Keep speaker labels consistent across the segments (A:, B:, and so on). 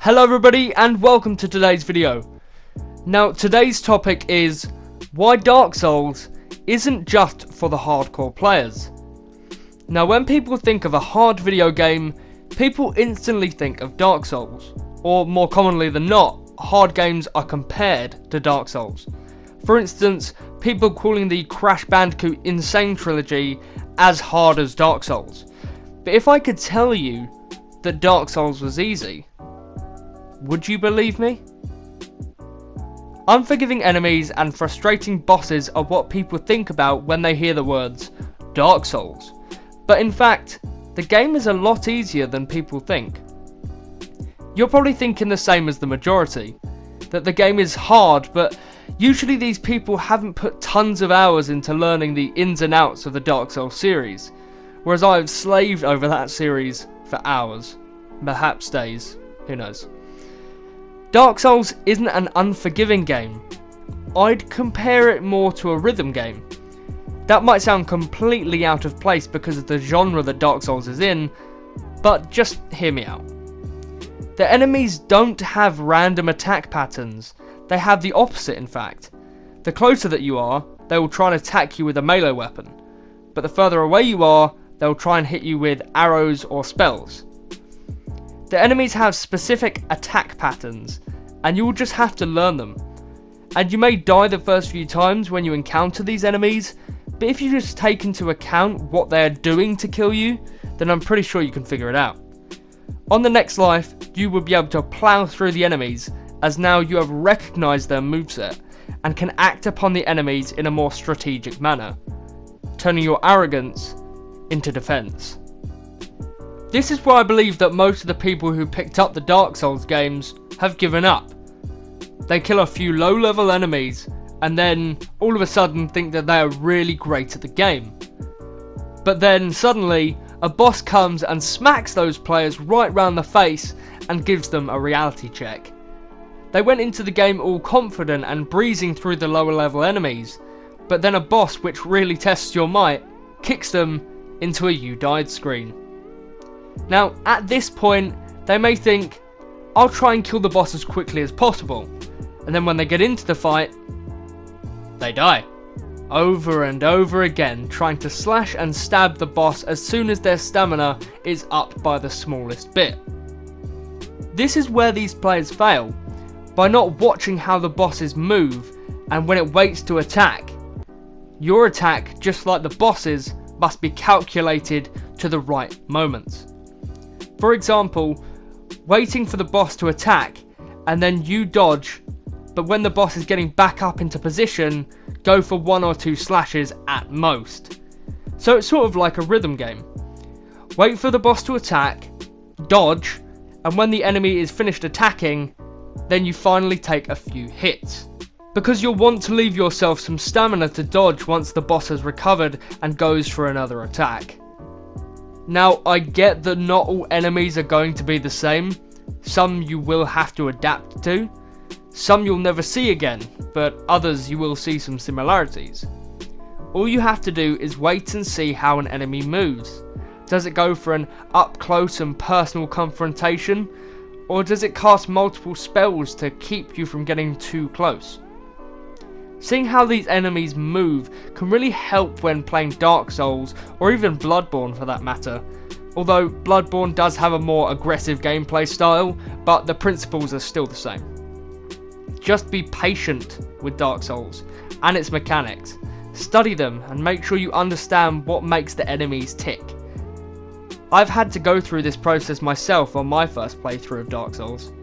A: Hello everybody and welcome to today's video. Now today's topic is why Dark Souls isn't just for the hardcore players. Now when people think of a hard video game, people instantly think of Dark Souls, or more commonly than not, hard games are compared to Dark Souls. For instance, people calling the Crash Bandicoot N. Sane Trilogy as hard as Dark Souls. But if I could tell you that Dark Souls was easy, would you believe me? Unforgiving enemies and frustrating bosses are what people think about when they hear the words Dark Souls. But in fact, the game is a lot easier than people think. You're probably thinking the same as the majority, that the game is hard, but usually these people haven't put tons of hours into learning the ins and outs of the Dark Souls series, whereas I've slaved over that series for hours, perhaps days, who knows. Dark Souls isn't an unforgiving game. I'd compare it more to a rhythm game. That might sound completely out of place because of the genre that Dark Souls is in, but just hear me out. The enemies don't have random attack patterns, they have the opposite in fact. The closer that you are, they will try and attack you with a melee weapon, but the further away you are, they'll try and hit you with arrows or spells. The enemies have specific attack patterns, and you will just have to learn them. And you may die the first few times when you encounter these enemies, but if you just take into account what they're doing to kill you, then I'm pretty sure you can figure it out. On the next life, you will be able to plow through the enemies, as now you have recognised their moveset, and can act upon the enemies in a more strategic manner, turning your arrogance into defence. This is why I believe that most of the people who picked up the Dark Souls games have given up. They kill a few low-level enemies and then all of a sudden think that they are really great at the game. But then suddenly a boss comes and smacks those players right round the face and gives them a reality check. They went into the game all confident and breezing through the lower level enemies, but then a boss which really tests your might kicks them into a "you died" screen. Now, at this point, they may think, I'll try and kill the boss as quickly as possible, and then when they get into the fight, they die. Over and over again, trying to slash and stab the boss as soon as their stamina is up by the smallest bit. This is where these players fail, by not watching how the bosses move, and when it waits to attack. Your attack, just like the boss's, must be calculated to the right moments. For example, waiting for the boss to attack, and then you dodge, but when the boss is getting back up into position, go for 1 or 2 slashes at most. So it's sort of like a rhythm game. Wait for the boss to attack, dodge, and when the enemy is finished attacking, then you finally take a few hits. Because you'll want to leave yourself some stamina to dodge once the boss has recovered and goes for another attack. Now, I get that not all enemies are going to be the same. Some you will have to adapt to. Some you'll never see again, but others you will see some similarities. All you have to do is wait and see how an enemy moves. Does it go for an up close and personal confrontation, or does it cast multiple spells to keep you from getting too close? Seeing how these enemies move can really help when playing Dark Souls, or even Bloodborne for that matter. Although Bloodborne does have a more aggressive gameplay style, but the principles are still the same. Just be patient with Dark Souls and its mechanics. Study them and make sure you understand what makes the enemies tick. I've had to go through this process myself on my first playthrough of Dark Souls.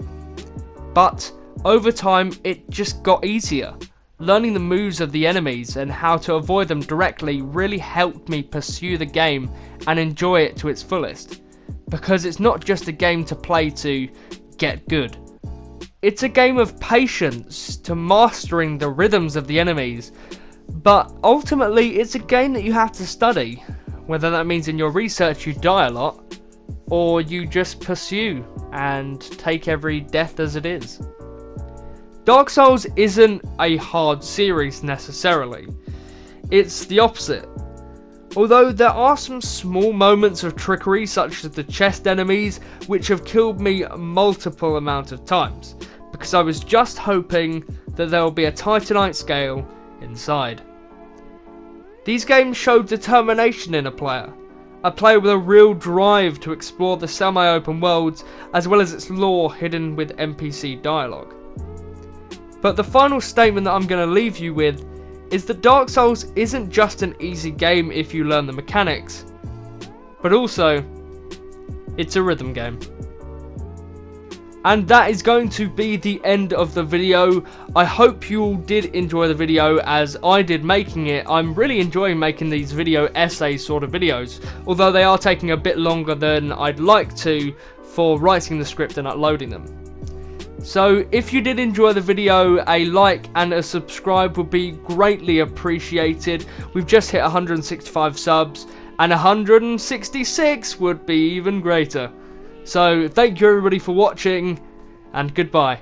A: But over time it just got easier. Learning the moves of the enemies and how to avoid them directly really helped me pursue the game and enjoy it to its fullest. Because it's not just a game to play to get good. It's a game of patience to mastering the rhythms of the enemies. But ultimately it's a game that you have to study. Whether that means in your research you die a lot, or you just pursue and take every death as it is. Dark Souls isn't a hard series necessarily. It's the opposite. Although there are some small moments of trickery, such as the chest enemies, which have killed me multiple amount of times, because I was just hoping that there will be a Titanite scale inside. These games showed determination in a player with a real drive to explore the semi-open worlds, as well as its lore hidden with NPC dialogue. But the final statement that I'm going to leave you with is that Dark Souls isn't just an easy game if you learn the mechanics, but also, it's a rhythm game. And that is going to be the end of the video. I hope you all did enjoy the video as I did making it. I'm really enjoying making these video essay sort of videos, although they are taking a bit longer than I'd like to for writing the script and uploading them. So if you did enjoy the video, a like and a subscribe would be greatly appreciated. We've just hit 165 subs, and 166 would be even greater. So thank you everybody for watching, and goodbye.